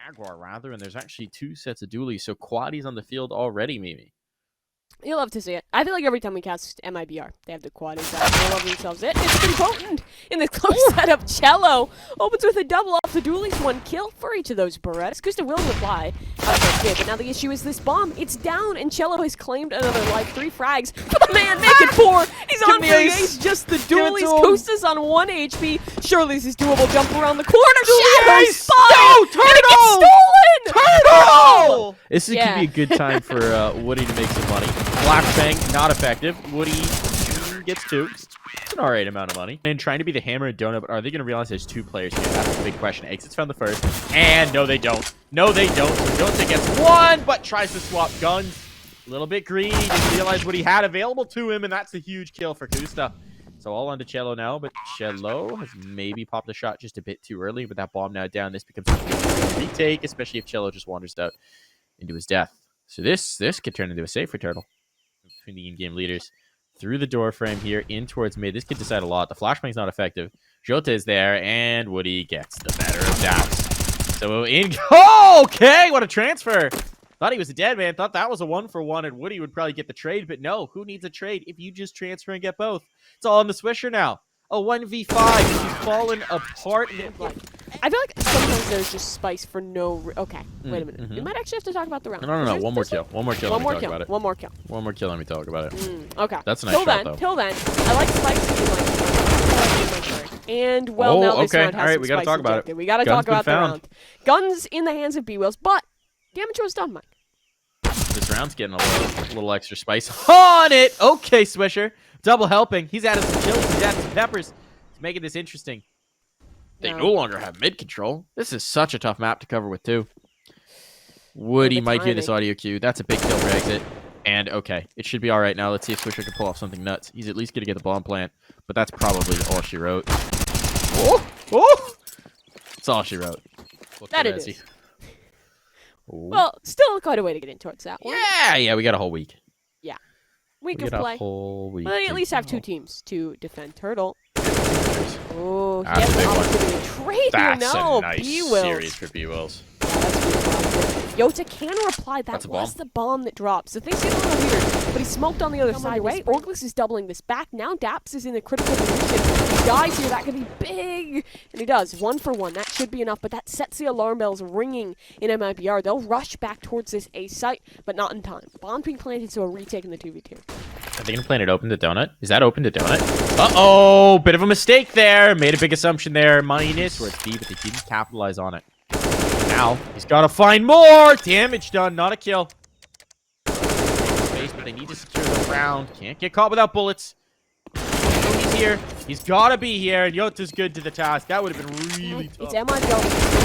Jaguar, rather, and there's actually 2 sets of dualies, so quaddies on the field already, Mimi. You love to see it. I feel like every time we cast MIBR, they have the quaddies out. They love themselves. It's pretty potent in this close setup. Cello opens with a double off the dualies. 1 kill for each of those Berettas. Gusta will reply. But now the issue is this bomb. It's down, and Cello has claimed another life. 3 frags for the man. Make it 4. He's on for the ace. Just the dualies. Gusta's on 1 HP. Surely this is doable. Jump around the corner. Yes! No, Turtle! Turtle! This could be a good time for Woody to make some money. Flashbang, not effective. Woody gets 2. It's an alright amount of money. And trying to be the hammer and donut, but are they going to realize there's 2 players here? That's the big question. Exit's found the first. And no, they don't. No, they don't. So Jota gets 1, but tries to swap guns. A little bit greedy. Didn't realize what he had available to him, and that's a huge kill for Gusta. So all on to Cello now, but Cello has maybe popped a shot just a bit too early. With that bomb now down, this becomes a retake, especially if Cello just wanders out into his death. So this could turn into a save for Turtle. Between the in-game leaders. Through the door frame here, in towards mid. This could decide a lot. The flashbang's not effective. Jota is there, and Woody gets the better of Daps. So in... Oh, okay! What a transfer! Thought he was a dead man. Thought that was a 1-for-1, and Woody would probably get the trade. But no, who needs a trade if you just transfer and get both? It's all on the Swisher now. A 1v5. She's fallen apart. I feel like sometimes there's just spice for no... Okay, wait a minute. We might actually have to talk about the round. No. One more kill. One more kill. One more kill. One more kill. One more kill. Let me talk about it. Okay. That's a nice shot, though. Till then, I like spice. And, well, now this round has all right, some we got to talk about it. We got to talk about the round. Guns in the hands of B-Wheels, but damage was done, Mike. This round's getting a little extra spice on it. Okay, Swisher. Double helping. He's added some chilies. He's added some peppers. He's making this interesting. They no longer have mid control. This is such a tough map to cover with, too. Woody might hear this audio cue. That's a big kill for Exit. And, okay, it should be all right now. Let's see if Swisher can pull off something nuts. He's at least going to get the bomb plant, but that's probably all she wrote. Oh! That's all she wrote. That it is. Well, still quite a way to get in towards that one. Yeah, we got a whole week. Yeah. Week of play. Whole week. Well, they at least have 2 teams to defend Turtle. Oh, he that's has an opportunity to trade. That's a nice series for B-Wills. Yota can reply. That was the bomb that drops. The thing's getting a little weird, but he smoked on the other side. Right? ORGLESS is doubling this back. Now Daps is in a critical position. He dies here. That could be big. And he does. 1-for-1. That should be enough, but that sets the alarm bells ringing in MIBR. They'll rush back towards this A site, but not in time. Bomb being planted, so a retake in the 2v2. Are they going to plant it open to donut? Is that open to donut? Uh-oh! Bit of a mistake there. Made a big assumption there. Minus where it's B, but they didn't capitalize on it. Now, he's got to find more! Damage done, not a kill. Space, but they need to secure the round. Can't get caught without bullets. He's here. He's got to be here, and Yota's good to the task. That would have been really tough. It's MIBR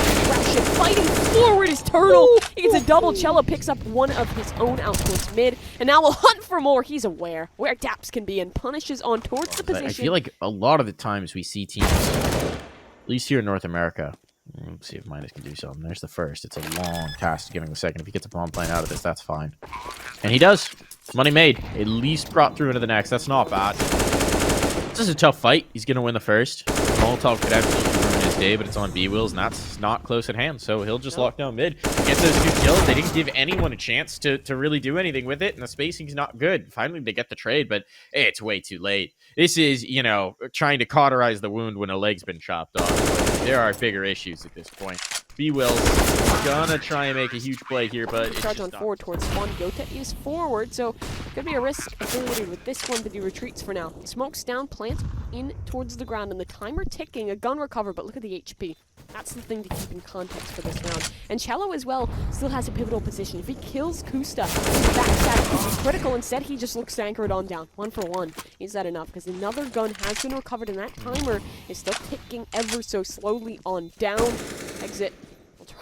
fighting forward is Turtle. He gets a double. Cello picks up one of his own out towards mid, and now will hunt for more. He's aware where Daps can be and punishes on towards the position. I feel like a lot of the times we see teams, at least here in North America, let's see if Minus can do something. There's the first. It's a long task to getting the second. If he gets a bomb plant out of this, that's fine. And he does. Money made. At least brought through into the next. That's not bad. This is a tough fight. He's going to win the first. Molotov could absolutely ruin his day, but it's on B-Wills, and that's not close at hand. So he'll just lock down mid. Gets those 2 kills. They didn't give anyone a chance to really do anything with it, and the spacing's not good. Finally, they get the trade, but it's way too late. This is, you know, trying to cauterize the wound when a leg's been chopped off. There are bigger issues at this point. B-Wills gonna try and make a huge play here, but it's charge on forward towards spawn. Yota is forward, so could be a risk affiliated with this one, but he retreats for now. Smokes down, plant in towards the ground, and the timer ticking. A gun recover, but look at the HP. That's the thing to keep in context for this round. And Cello as well still has a pivotal position. If he kills Gusta, his backstab could be critical. Instead, he just looks anchored on down. 1-for-1. Is that enough? Because another gun has been recovered, and that timer is still ticking ever so slowly on down. Exit.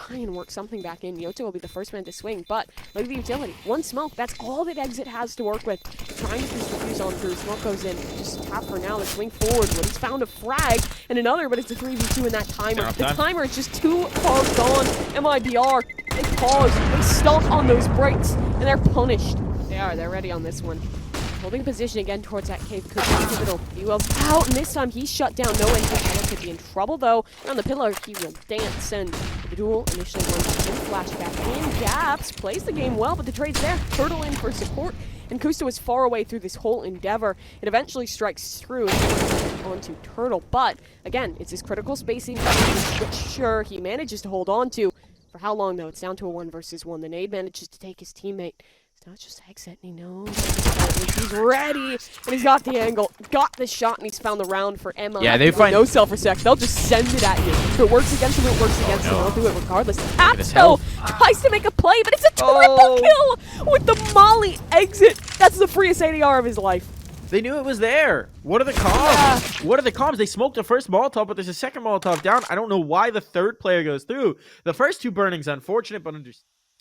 Try and work something back in. Yota will be the first man to swing, but look at the utility. 1 smoke, that's all that Exit has to work with. Trying to push the fuse on through. Smoke goes in. Just tap for now. The swing forward. He's found a frag and another, but it's a 3v2 in that timer. The timer is just too far gone. MIBR, they pause. They stomp on those brakes, and they're punished. They're ready on this one. Holding position again towards that cave could be pivotal. B-Will's out, and this time he's shut down. No entry. Cello could be in trouble, though. On the pillar, he will dance, and The duel initially won in flashback in. Gaps plays the game well, but the trade's there. Turtle in for support, and Kusto is far away through this whole endeavor. It eventually strikes through onto Turtle, but again, it's his critical spacing, which sure he manages to hold on to. For how long though? It's down to a 1 versus 1. The nade manages to take his teammate. It's not just exit, and he knows he's ready, and he's got the angle, got the shot, and he's found the round for Emma. Yeah, they find no self-respect. They'll just send it at you. If it works against them, it works against them. They'll do it regardless. Aps though tries to make a play, but it's a triple kill with the Molly exit. That's the freest ADR of his life. They knew it was there. What are the comms? What are the comms? They smoked the first Molotov, but there's a second Molotov down. I don't know why the third player goes through. The first 2 burnings, unfortunate, but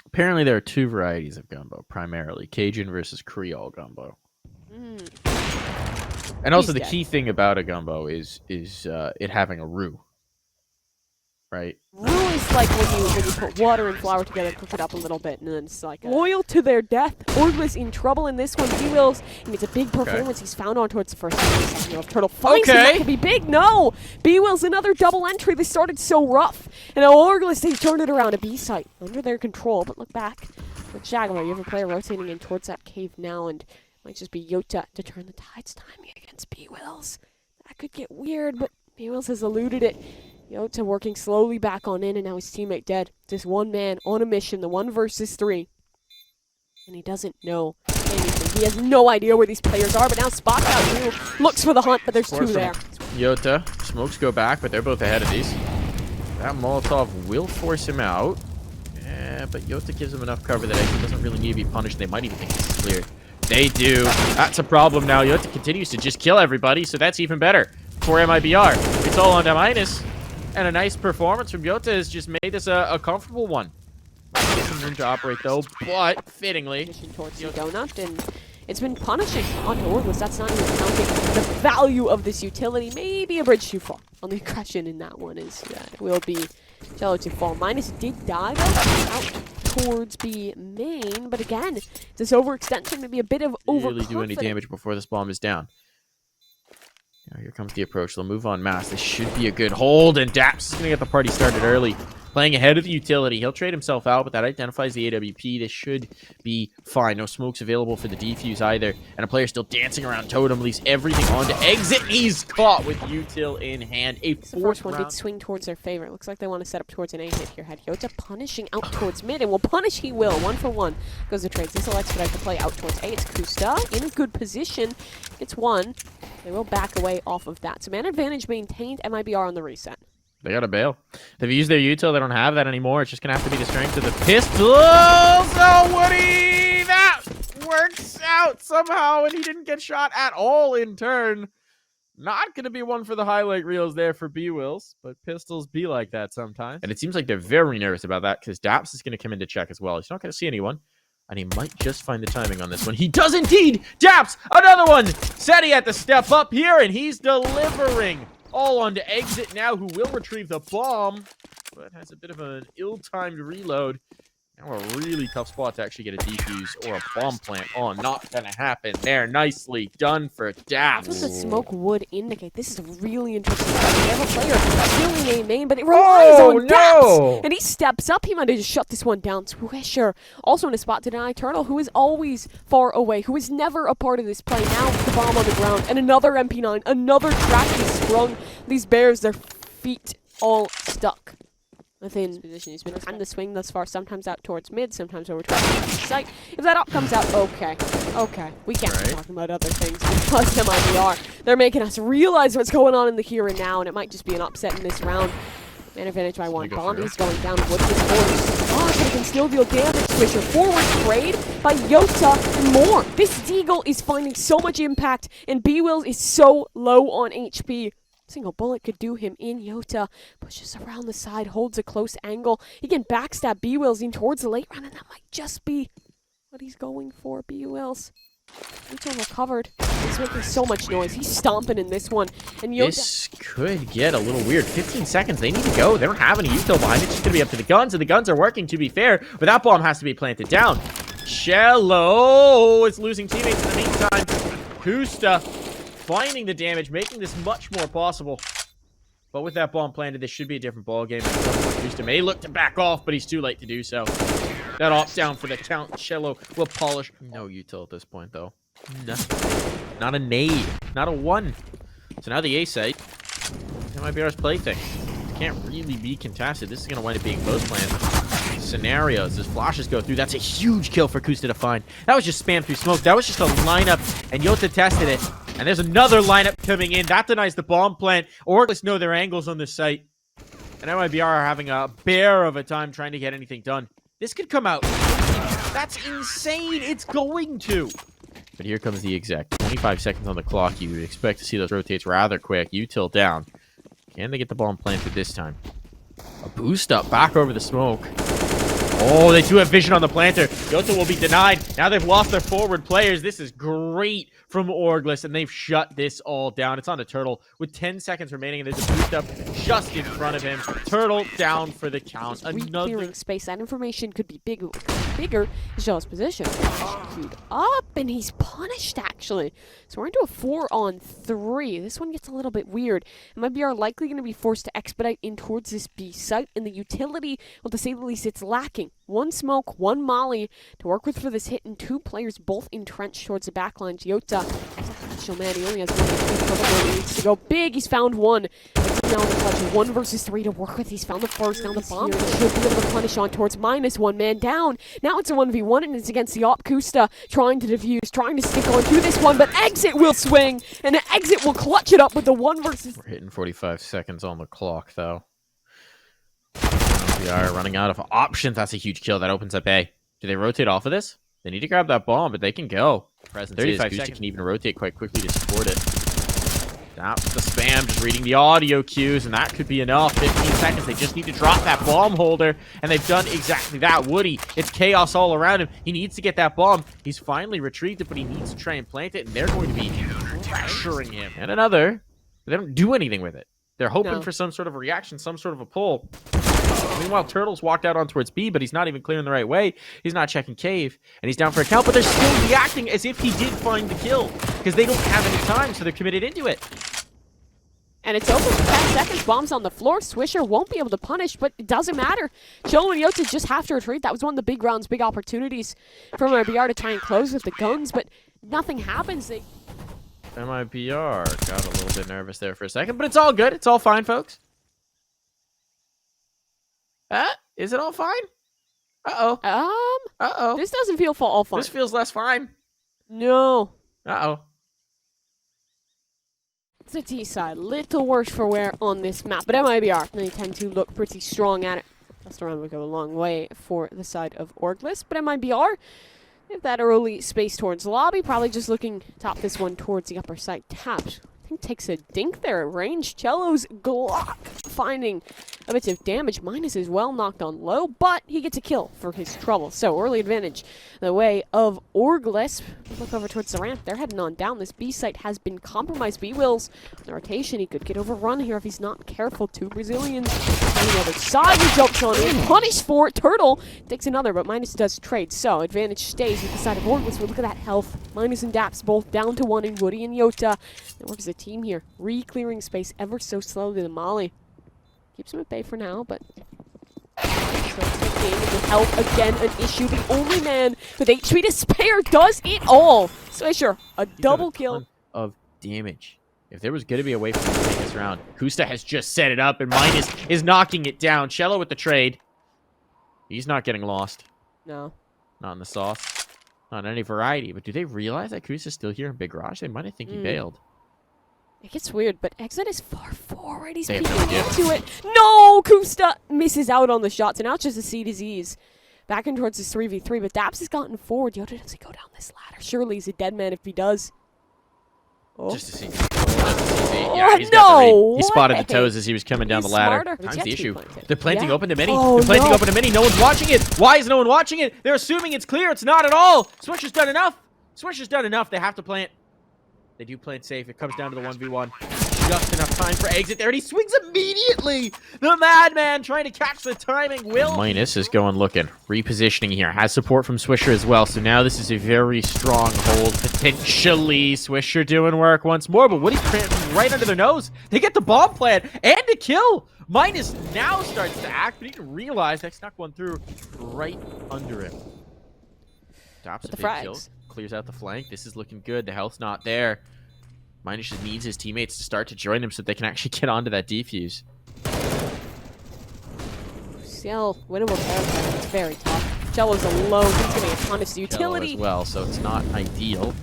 apparently there are 2 varieties of gumbo, primarily Cajun versus Creole gumbo. And also the key thing about a gumbo is it having a roux. Right? Roux is like when you put water and flour together, cook it up a little bit, and then it's like loyal to their death. ORGLESS in trouble in this one. duels, and it's a big performance. He's found on towards the first second of Turtle. Finds him. That could be big. No! B-Will's another double entry. They started so rough. And now ORGLESS, they turned it around. A B site under their control, but look back. With Jogada, you have a player rotating in towards that cave now, and it might just be Yota to turn the tides timing against B-Wills. That could get weird, but B-Wills has eluded it. Yota working slowly back on in, and now his teammate dead. Just one man on a mission, the 1 versus 3. And he doesn't know anything. He has no idea where these players are, but now spots out too. Looks for the hunt, but there's 2 there. Yota, smokes go back, but they're both ahead of these. That Molotov will force him out. Yeah, but Yota gives him enough cover that he doesn't really need to be punished. They might even think this is cleared. They do. That's a problem now. Yota continues to just kill everybody, so that's even better for MIBR. It's all on the minus. And a nice performance from Yota has just made this a comfortable one. Some room to operate though, but fittingly. Towards the donut, and it's been punishing onto ORGLESS. That's not even counting the value of this utility. Maybe a bridge too far on the aggression in that one is will be shallow to fall. Minus did die though, out towards B main, but again, this overextension may be a bit of overconfidence. Really do any damage before this bomb is down. Now here comes the approach. They'll move on mass. This should be a good hold, and Daps is going to get the party started early. Playing ahead of the utility. He'll trade himself out, but that identifies the AWP. This should be fine. No smokes available for the defuse either. And a player still dancing around Totem. Leaves everything on to exit. He's caught with util in hand. A fourth one did swing towards their favorite. Looks like they want to set up towards an A hit here. Had Yota punishing out towards mid, and will punish he will. 1 for 1 goes the trades. This will expedite the play out towards A. It's Kusta in a good position. It's 1. They will back away off of that. So man advantage maintained. MIBR on the reset. They gotta bail. They've used their util. They don't have that anymore. It's just gonna have to be the strength of the pistols. Oh, Woody! That works out somehow, and he didn't get shot at all in turn. Not gonna be one for the highlight reels there for B-Wills, but pistols be like that sometimes. And it seems like they're very nervous about that because Daps is gonna come in to check as well. He's not gonna see anyone. And he might just find the timing on this one. He does indeed! Daps! Another one! Said he had to step up here, and he's delivering. All on to exit now, who will retrieve the bomb, but has a bit of an ill-timed reload. Now a really tough spot to actually get a defuse or a bomb plant on. Not gonna happen there. Nicely done for Daps. That's what the smoke would indicate. This is a really interesting play. They have a player killing a main, but it relies on Daps. And he steps up. He might have just shut this one down. Swisher also in a spot to deny Turtle, who is always far away, who is never a part of this play. Now with the bomb on the ground, and another MP9, another track is sprung. These bears, their feet all stuck within position. He's been trying to swing thus far, sometimes out towards mid, sometimes over towards the site. If that up comes out, okay. We can't be talking about other things because MIBR. They're making us realize what's going on in the here and now, and it might just be an upset in this round. Man advantage by 1. Bondi's going down. Wood is forced. Oh, but he can still deal damage. Swisher forward trade by Yota and more. This Deagle is finding so much impact, and B-Wills is so low on HP. Single bullet could do him in. Yota pushes around the side, holds a close angle. He can backstab B-Wills in towards the late round, and that might just be what he's going for. B-Wills. Yota recovered. He's making so much noise. He's stomping in this one. And Yota... This could get a little weird. 15 seconds. They need to go. They don't have any util behind it. It's just going to be up to the guns, and the guns are working, to be fair. But that bomb has to be planted down. Shello is losing teammates in the meantime. Kusta finding the damage, making this much more possible. But with that bomb planted, this should be a different ball game. Houston may look to back off, but he's too late to do so. That op down for the count. Cello will polish. No util at this point, though. Nothing. Not a nade. Not a one. So now the A site. MIBR's plaything. Can't really be contested. This is going to wind up being both plans. Scenarios as flashes go through. That's a huge kill for Kusta to find. That was just spam through smoke. That was just a lineup, and Yota tested it. And there's another lineup coming in. That denies the bomb plant. ORGLESS know their angles on this site. And MIBR are having a bear of a time trying to get anything done. This could come out. That's insane. It's going to. But here comes the exec. 25 seconds on the clock. You would expect to see those rotates rather quick. Util down. Can they get the bomb planted this time? A boost up back over the smoke. Oh, they do have vision on the planter. Yota will be denied. Now they've lost their forward players. This is great from ORGLESS, and they've shut this all down. It's on the Turtle with 10 seconons remaining, and there's a boost up just in front of him. Turtle down for the count. Another clearing space. That information could be bigger. Shell's position. Queued up, and he's punished, actually. So we're into a 4-on-3. This one gets a little bit weird. MIBR likely going to be forced to expedite in towards this B site, and the utility, well, to say the least, it's lacking. One smoke, one molly to work with for this hit, and two players both entrenched towards the backlines. Yota, man, he only has one. He needs to go big. He's found one. Now in the clutch, 1 versus 3 to work with. He's found the first. Now the bomb should be able to punish on towards minus. One man down. Now it's a 1v1, and it's against the op. Kusta trying to defuse, trying to stick on to this one, but Exit will swing, and the Exit will clutch it up with the 1 versus. We're hitting 45 seconds on the clock, though. We are running out of options. That's a huge kill. That opens up A. Do they rotate off of this? They need to grab that bomb, but they can go. Presence 35 seconds. Can even rotate quite quickly to support it. That's the spam, just reading the audio cues, and that could be enough. 15 seconds. They just need to drop that bomb holder, and they've done exactly that. Woody, it's chaos all around him. He needs to get that bomb. He's finally retrieved it, but he needs to try and plant it, and they're going to be pressuring him. And another. But they don't do anything with it. They're hoping for some sort of reaction, some sort of a pull. Meanwhile, Turtle's walked out on towards B, but he's not even clearing the right way. He's not checking cave, and he's down for a count, but they're still reacting as if he did find the kill, because they don't have any time, so they're committed into it. And it's over for 10 seconds. Bombs on the floor. Swisher won't be able to punish, but it doesn't matter. Cello and Yota just have to retreat. That was one of the big rounds, big opportunities for MIBR to try and close with the guns, but nothing happens. MIBR got a little bit nervous there for a second, but it's all good. It's all fine, folks. Is it all fine? Uh-oh. Uh-oh. This doesn't feel all fine. This feels less fine. No. Uh-oh. It's a T side. Little worse for wear on this map, but MIBR, they tend to look pretty strong at it. First round would go a long way for the side of ORGLESS, but MIBR, if that early space towards lobby, probably just looking top this one towards the upper side. Tapped. I think takes a dink there at range. Cello's Glock finding a bit of damage. Minus is well knocked on low, but he gets a kill for his trouble. So early advantage the way of ORGLESS. Look over towards the ramp. They're heading on down. This B site has been compromised. B-Wills, the rotation, he could get overrun here if he's not careful. Two Brazilians on the other side. He jumps on in. Punished for it. Turtle takes another, but Minus does trade. So advantage stays with the side of ORGLESS. But look at that health. Minus and Daps both down to 1 in Woody and Yota. It works as a team here. Re-clearing space ever so slowly. The Molly keeps him at bay for now, but with health again an issue. The only man with HP to spare does it all. Swisher, a double kill of damage. If there was going to be a way for him to take this round, Kusta has just set it up, and Minus is knocking it down. Cello with the trade. He's not getting lost. No. Not in the sauce. Not in any variety. But do they realize that Kusta's still here in Big Garage? They might have think he bailed. It gets weird, but Exit is far forward. He's peeking no into it. No! Kusta misses out on the shots, and now it's just a C to Z's. Back in towards this 3v3, but Daps has gotten forward. Yota doesn't go down this ladder. Surely he's a dead man if he does. Oh. Just to see. Yeah, he's got the read. He spotted the toes as he was coming down the ladder. Smarter. Time's the issue. They're planting open to many. Oh, They're planting open to many. No one's watching it. Why is no one watching it? They're assuming it's clear. It's not at all. Swisher's done enough. Swisher's done enough. They have to plant. They do plant safe. It comes down to the 1v1. just enough time for exit there, and he swings immediately. The madman trying to catch the timing. Minus is going looking. Repositioning here. Has support from Swisher as well, so now this is a very strong hold. Potentially Swisher doing work once more, but Woody's right under their nose. They get the bomb plant and a kill. Minus now starts to act, but he didn't realize that snuck one through right under him. Stops a big kill. Clears out the flank. This is looking good. The health's not there. Minus just needs his teammates to start to join him so they can actually get onto that defuse. CL, winnable territory. It's very tough. Jello's alone. He's going to get punished utility. As well, so it's not ideal.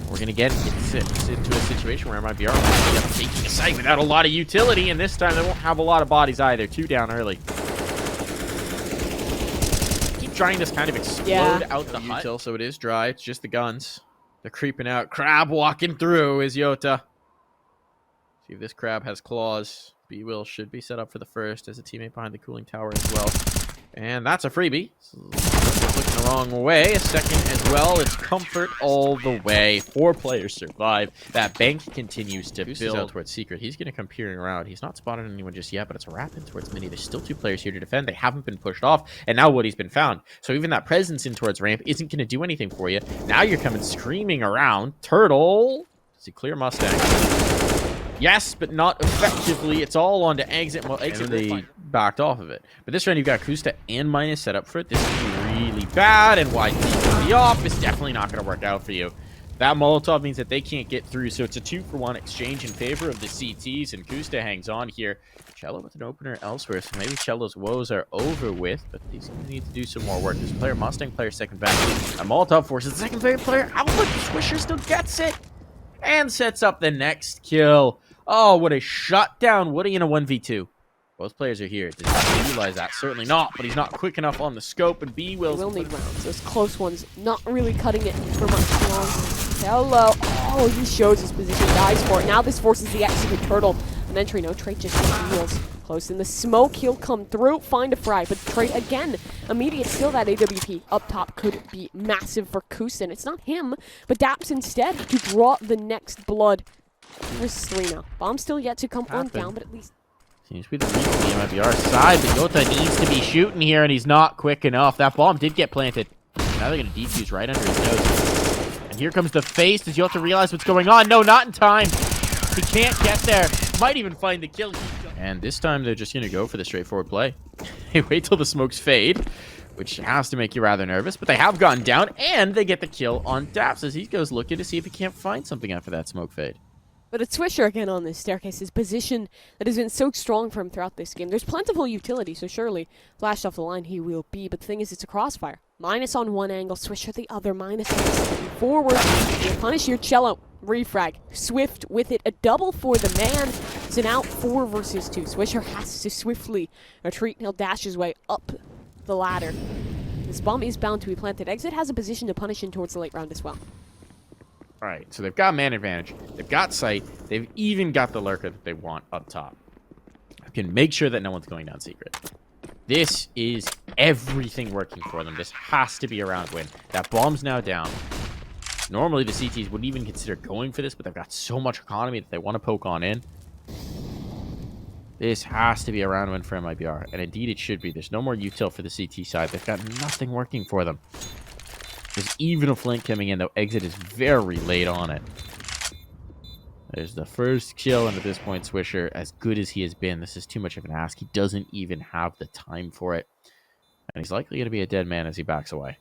We're going to get into a situation where MIBR might be taking a site without a lot of utility, and this time they won't have a lot of bodies either. 2 down early. Trying to kind of explode out the hut. So it is dry. It's just the guns. They're creeping out. Crab walking through is Yota. See if this crab has claws. B-Will should be set up for the first as a teammate behind the cooling tower as well. And that's a freebie. So looking the wrong way. A second as well. It's comfort all the way. 4 players survive. That bank continues to build out towards Secret. He's going to come peering around. He's not spotted anyone just yet, but it's wrapping towards Mini. There's still 2 players here to defend. They haven't been pushed off, and now Woody's been found. So even that presence in towards ramp isn't going to do anything for you. Now you're coming screaming around. Turtle. Does he clear Mustang? Yes, but not effectively. It's all on to exit. Well, exit they backed off of it. But this round, you've got Kusta and Minus set up for it. This is really bad, and YT can be off. It's definitely not going to work out for you. That Molotov means that they can't get through, so it's a 2-for-1 exchange in favor of the CTs, and Kusta hangs on here. Cello with an opener elsewhere, so maybe Cello's woes are over with, but he's going to need to do some more work. This player, Mustang player, second back. A Molotov forces the second favorite player out, but Swisher still gets it and sets up the next kill. Oh, what a shutdown. Woody in a 1v2. Both players are here. Did he realize that? Certainly not, but he's not quick enough on the scope, and will need rounds. Those close ones not really cutting it for much long. Hello. Oh, he shows his position, dies for it. Now this forces the exit of Turtle. An entry, no Trait just heals. Close in the smoke, he'll come through, find a fry, but Trait again. Immediate still that AWP up top could be massive for Kusin. It's not him, but Daps instead to draw the next blood. There's 3 now. Bomb still yet to come on down, but at least seems to be the reason the MIBR side, but Yota needs to be shooting here, and he's not quick enough. That bomb did get planted. Now they're going to defuse right under his nose. And here comes the face. Does Yota realize what's going on? No, not in time. He can't get there. Might even find the kill. And this time they're just going to go for the straightforward play. They wait till the smokes fade, which has to make you rather nervous, but they have gone down, and they get the kill on Daps as he goes looking to see if he can't find something after that smoke fade. But it's Swisher again on this staircase, his position that has been so strong for him throughout this game. There's plentiful utility, so surely flashed off the line he will be, but the thing is it's a crossfire. Minus on one angle, Swisher the other, Minus forward. You'll punish your Cello. Refrag. Swift with it, a double for the man. So now 4 versus 2. Swisher has to swiftly retreat. He'll dash his way up the ladder. This bomb is bound to be planted. Exit has a position to punish in towards the late round as well. All right, so they've got man advantage. They've got sight. They've even got the lurker that they want up top. You can make sure that no one's going down secret. This is everything working for them. This has to be a round win. That bomb's now down. Normally, the CTs wouldn't even consider going for this, but they've got so much economy that they want to poke on in. This has to be a round win for MIBR, and indeed it should be. There's no more util for the CT side. They've got nothing working for them. There's even a flank coming in, though exit is very late on it. There's the first kill, and at this point, Swisher, as good as he has been, this is too much of an ask. He doesn't even have the time for it. And he's likely going to be a dead man as he backs away.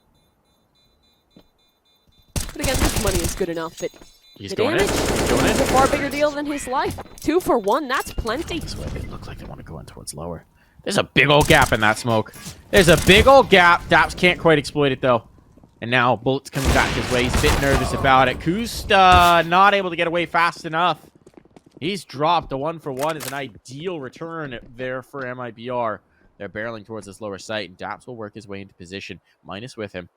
But again, this money is good enough that he's going in. He's going in. It's a far bigger deal than his life. 2 for 1, that's plenty. This way, they look like they want to go in towards lower. There's a big old gap in that smoke. There's a big old gap. Daps can't quite exploit it, though. And now bullets coming back his way. He's a bit nervous about it. Kusta not able to get away fast enough. He's dropped. The 1 for 1 is an ideal return there for MIBR. They're barreling towards this lower site, and Daps will work his way into position. Minus with him.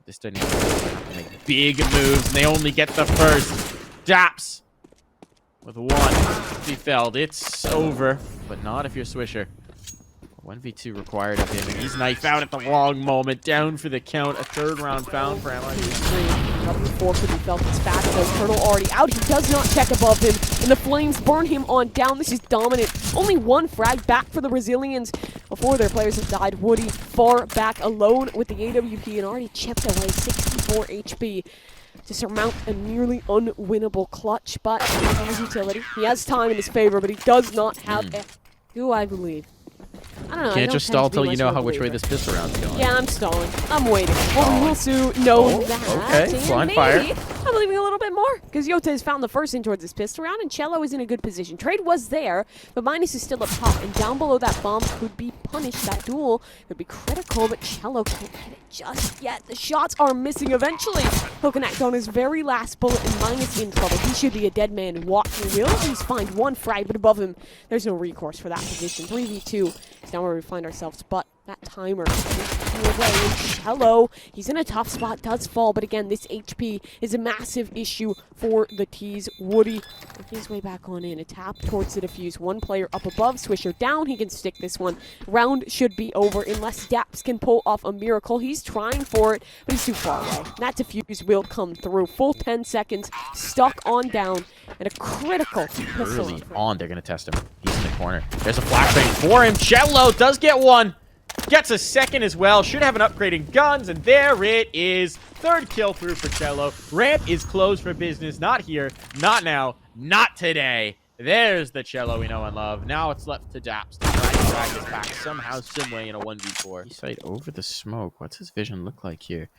This doesn't even have to make big moves, and they only get the first. Daps with 1. He failed. It's over, but not if you're Swisher. 1v2 required of him, and he's knife out at the wrong moment. Down for the count. A third round found for MIBR. W4 could be felt as fast as Turtle already out. He does not check above him, and the flames burn him on down. This is dominant. Only one frag back for the Brazilians before their players have died. Woody far back alone with the AWP and already chipped away 64 HP to surmount a nearly unwinnable clutch, but he has utility. He has time in his favor, but he does not have it. Do I believe? I don't know. Can't just stall till you know which way this pistol round's going. Yeah, I'm stalling. I'm waiting. Well, we will soon know that. Okay, flying fire. I'm believing a little bit more because Yota has found the first in towards this pistol round, and Cello is in a good position. Trade was there, but Minus is still up top, and down below that bomb could be punished. That duel could be critical, but Cello can't hit it just yet. The shots are missing eventually. He'll connect on his very last bullet, and Minus in trouble. He should be a dead man walking. Will at least find one frag, but above him, there's no recourse for that position. 3v2 is now where we find ourselves, but that timer is away. And Cello, he's in a tough spot, does fall, but again, this HP is a massive issue for the T's. Woody working his way back on in. A tap towards the defuse. One player up above, Swisher down. He can stick this one. Round should be over unless Daps can pull off a miracle. He's trying for it, but he's too far away. That defuse will come through. Full 10 seconds, stuck on down, and a critical pistol. Early on, they're going to test him. He's in the corner. There's a flashbang for him. Cello does get one. Gets a second as well. Should have an upgrade in guns, and there it is. Third kill through for Cello. Ramp is closed for business. Not here, not now, not today. There's the Cello we know and love. Now it's left to Daps to try and drag this back somehow, someway in a 1v4. Sight over the smoke. What's his vision look like here?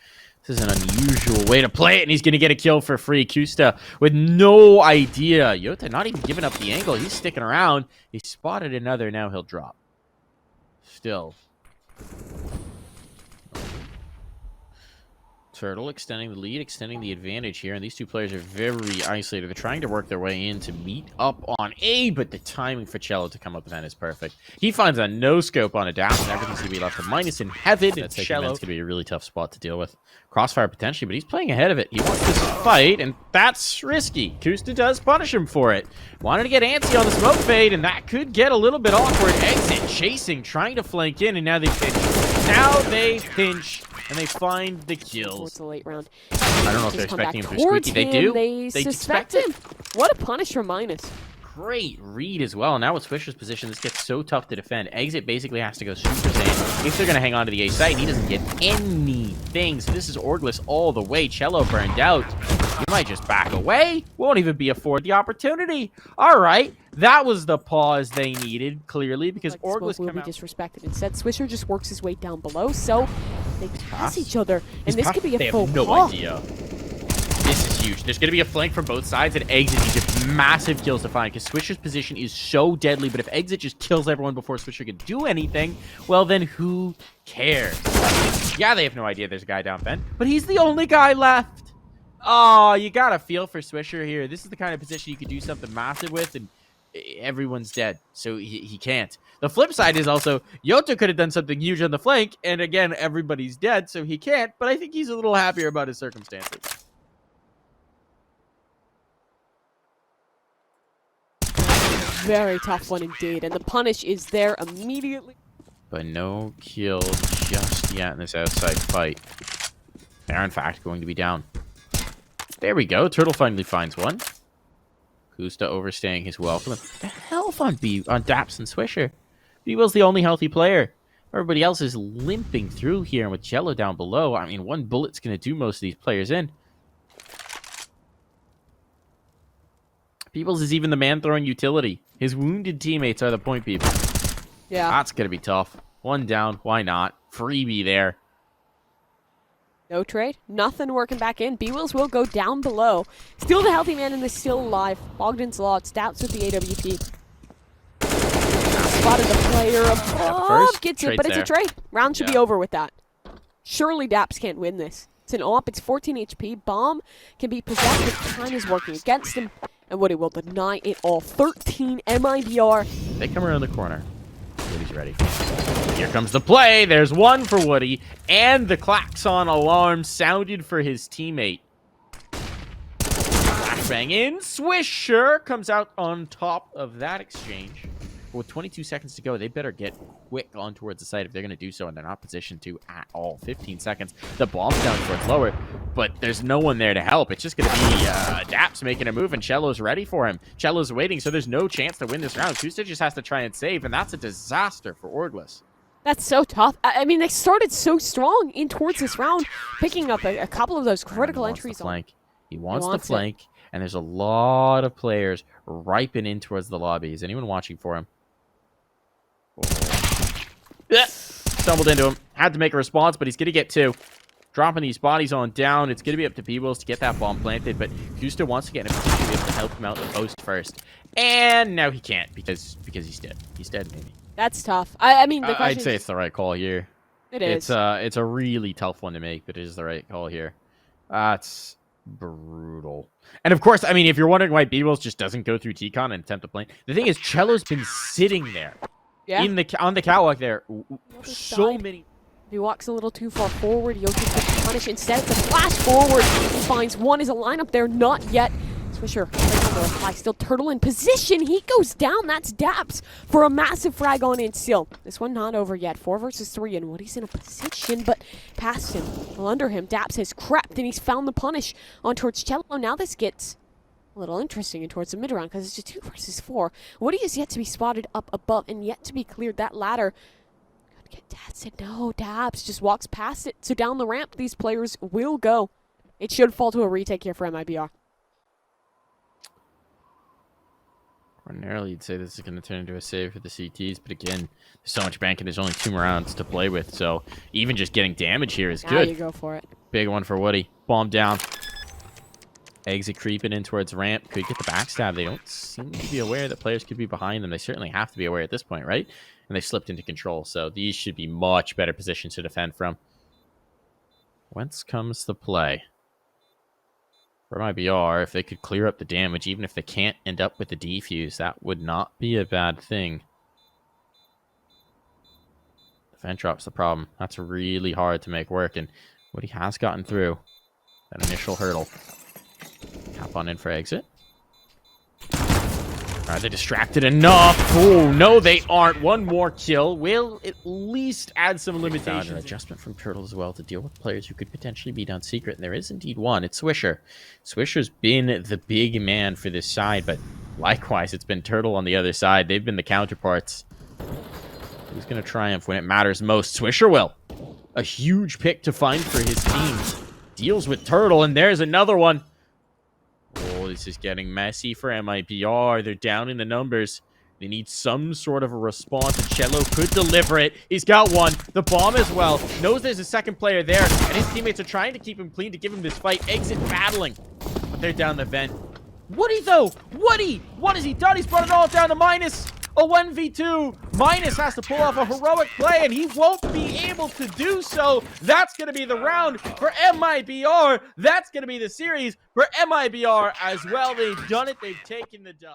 This is an unusual way to play it, and he's going to get a kill for free. Kusta with no idea. Yota not even giving up the angle. He's sticking around. He spotted another. Now he'll drop. Still. Turtle extending the lead, extending the advantage here, and these two players are very isolated. They're trying to work their way in to meet up on A, but the timing for Cello to come up with that is perfect. He finds a no-scope on a down, and everything's going to be left to Minus in heaven, and Cello's going to be a really tough spot to deal with. Crossfire potentially, but he's playing ahead of it. He wants this fight, and that's risky. Kusta does punish him for it. Wanted to get antsy on the smoke fade, and that could get a little bit awkward. Exit chasing, trying to flank in, and now they pinch. Now they pinch. And they find the kills. It's a late round. I don't know if they're expecting him to squeaky. They do. They suspect him. What a punish from Minus. Great read as well. Now with Swisher's position, this gets so tough to defend. Exit basically has to go super saiyan if they're going to hang on to the A site. He doesn't get anything. So this is ORGLESS all the way. Cello burned out. You might just back away. Won't even be afforded the opportunity. All right. That was the pause they needed, clearly, because ORGLESS will be disrespected. Instead, Swisher just works his way down below, so they pass each other, and this could be a faux pas. They have no idea. This is huge. There's going to be a flank from both sides, and Exit needs massive kills to find, because Swisher's position is so deadly, but if Exit just kills everyone before Swisher can do anything, well, then who cares? Yeah, they have no idea there's a guy down Ben, but he's the only guy left. Oh, you got to feel for Swisher here. This is the kind of position you could do something massive with, and everyone's dead, so he can't. The flip side is also, Yota could have done something huge on the flank, and again, everybody's dead, so he can't, but I think he's a little happier about his circumstances. Very tough one indeed, and the punish is there immediately. But no kill just yet in this outside fight. They're in fact going to be down. There we go, Turtle finally finds one. Kusta overstaying his welcome. The health on Daps and Swisher. B-Will's the only healthy player. Everybody else is limping through here, and with Cello down below, I mean, one bullet's going to do most of these players in. Peoples is even the man throwing utility. His wounded teammates are the point people. Yeah. That's going to be tough. One down, why not? Freebie there. No trade. Nothing working back in. B-Wills will go down below. Still the healthy man and is still alive. Bogdan's Law. Stats with the AWP. Spotted the player above. Gets it, but it's a trade. Round should be over with that. Surely Daps can't win this. It's an AWP. It's 14 HP. Bomb can be possessed if time is working against him. And Woody will deny it all. 13 MIBR. They come around the corner. Woody's ready. Here comes the play. There's one for Woody. And the klaxon alarm sounded for his teammate. Flashbang in. Swisher comes out on top of that exchange. But with 22 seconds to go, they better get quick on towards the site if they're going to do so, and they're not positioned to at all. 15 seconds. The bomb's down towards lower, but there's no one there to help. It's just going to be Daps making a move, and Cello's ready for him. Cello's waiting, so there's no chance to win this round. Kusta just has to try and save, and that's a disaster for ORGLESS. That's so tough. I mean, they started so strong in towards this round, picking up a couple of those critical entries. He wants the flank, and there's a lot of players riping in towards the lobby. Is anyone watching for him? Stumbled into him. Had to make a response, but he's going to get 2. Dropping these bodies on down. It's going to be up to B-Wills to get that bomb planted, but Kusta wants to get in a position to be able to help him out the post first. And now he can't because he's dead. He's dead, maybe. That's tough. I mean, the I'd say it's the right call here. It is. It's a really tough one to make, but it is the right call here. That's brutal. And of course, I mean, if you're wondering why B-Wills just doesn't go through T-Con and attempt to play, the thing is, Cello's been sitting there. Yeah. On the catwalk there. So many. He walks a little too far forward. Jokic gets punished. Instead, it's a flash forward. He finds one. Is a lineup there? Not yet. Swisher, still Turtle in position. He goes down. That's Daps for a massive frag on in still. This one not over yet. 4 versus 3, and Woody's in a position, but past him, well, under him, Daps has crept, and he's found the punish on towards Cello. Now this gets a little interesting in towards the mid round because it's just 2 versus 4. Woody is yet to be spotted up above and yet to be cleared. That ladder. Get Daps it. No, Daps just walks past it. So down the ramp, these players will go. It should fall to a retake here for MIBR. Ordinarily, you'd say this is going to turn into a save for the CTs, but again, there's so much banking. There's only 2 more rounds to play with, so even just getting damage here is good. Now you go for it. Big one for Woody. Bomb down. Exit creeping in towards ramp. Could get the backstab. They don't seem to be aware that players could be behind them. They certainly have to be aware at this point, right? And they slipped into control, so these should be much better positions to defend from. Whence comes the play? For MIBR, if they could clear up the damage, even if they can't end up with the defuse, that would not be a bad thing. The vent drop's the problem. That's really hard to make work, and Woody has gotten through that initial hurdle. Hop on in for exit. Are they distracted enough? Oh, no, they aren't. One more kill will at least add some limitations. An adjustment from Turtle as well to deal with players who could potentially be down secret. And there is indeed one. It's Swisher. Swisher's been the big man for this side, but likewise, it's been Turtle on the other side. They've been the counterparts. Who's going to triumph when it matters most? Swisher will. A huge pick to find for his team. Deals with Turtle, and there's another one. Oh, this is getting messy for MIBR. They're down in the numbers. They need some sort of a response, and Cello could deliver it. He's got one. The bomb as well. Knows there's a second player there, and his teammates are trying to keep him clean to give him this fight. Exit battling. But they're down the vent. Woody, though. Woody! What has he done? He's brought it all down to minus. A 1v2. Minus has to pull off a heroic play, and he won't be able to do so. That's going to be the round for MIBR. That's going to be the series for MIBR as well. They've done it. They've taken the dub.